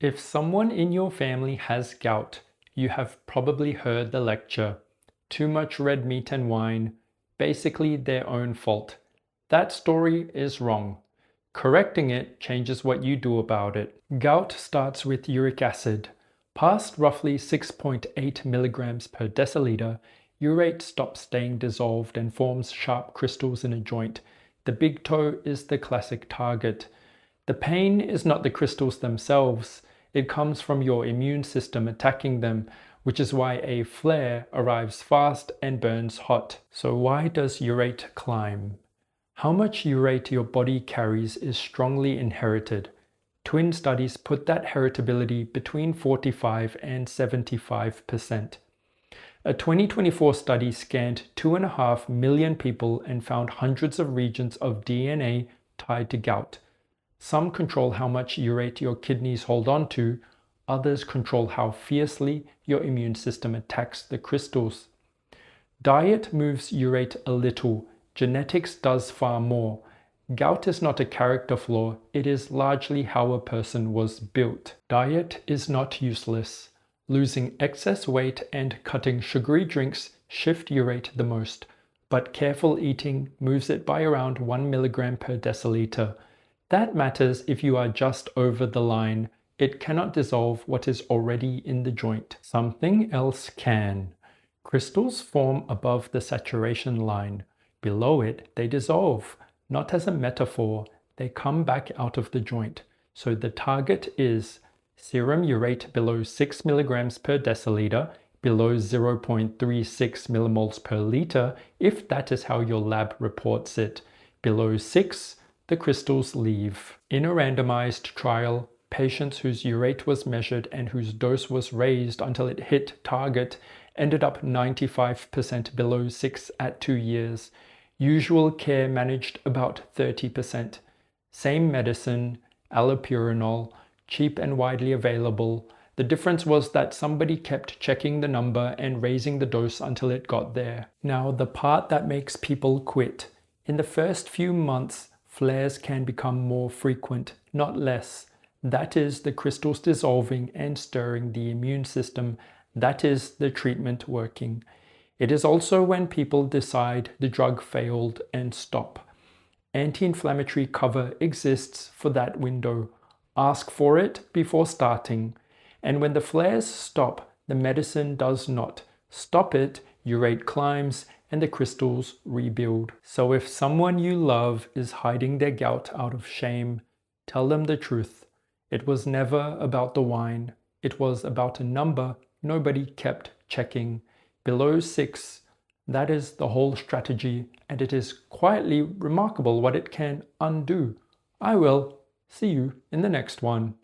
If someone in your family has gout, you have probably heard the lecture, too much red meat and wine, basically their own fault. That story is wrong. Correcting it changes what you do about it. Gout starts with uric acid. Past roughly 6.8 milligrams per deciliter, urate stops staying dissolved and forms sharp crystals in a joint. The big toe is the classic target. The pain is not the crystals themselves. It comes from your immune system attacking them, which is why a flare arrives fast and burns hot. So why does urate climb? How much urate your body carries is strongly inherited. Twin studies put that heritability between 45 and 75%. A 2024 study scanned 2.5 million people and found hundreds of regions of DNA tied to gout. Some control how much urate your kidneys hold on to, others control how fiercely your immune system attacks the crystals. Diet moves urate a little, genetics does far more. Gout is not a character flaw, it is largely how a person was built. Diet is not useless. Losing excess weight and cutting sugary drinks shift urate the most, but careful eating moves it by around 1 milligram per deciliter. That matters if you are just over the line. It cannot dissolve what is already in the joint. Something else can. Crystals form above the saturation line. Below it, they dissolve. Not as a metaphor, they come back out of the joint. So the target is serum urate below 6 milligrams per deciliter, below 0.36 millimoles per liter, if that is how your lab reports it. Below 6, the crystals leave. In a randomized trial, patients whose urate was measured and whose dose was raised until it hit target ended up 95% below 6 at 2 years. Usual care managed about 30%. Same medicine, allopurinol, cheap and widely available. The difference was that somebody kept checking the number and raising the dose until it got there. Now, the part that makes people quit. In the first few months, flares can become more frequent, not less. That is the crystals dissolving and stirring the immune system. That is the treatment working. It is also when people decide the drug failed and stop. Anti-inflammatory cover exists for that window. Ask for it before starting. And when the flares stop, the medicine does not. Stop it, urate climbs, and the crystals rebuild. So if someone you love is hiding their gout out of shame, tell them the truth. It was never about the wine. It was about a number nobody kept checking. Below 6, that is the whole strategy, and it is quietly remarkable what it can undo. I will see you in the next one.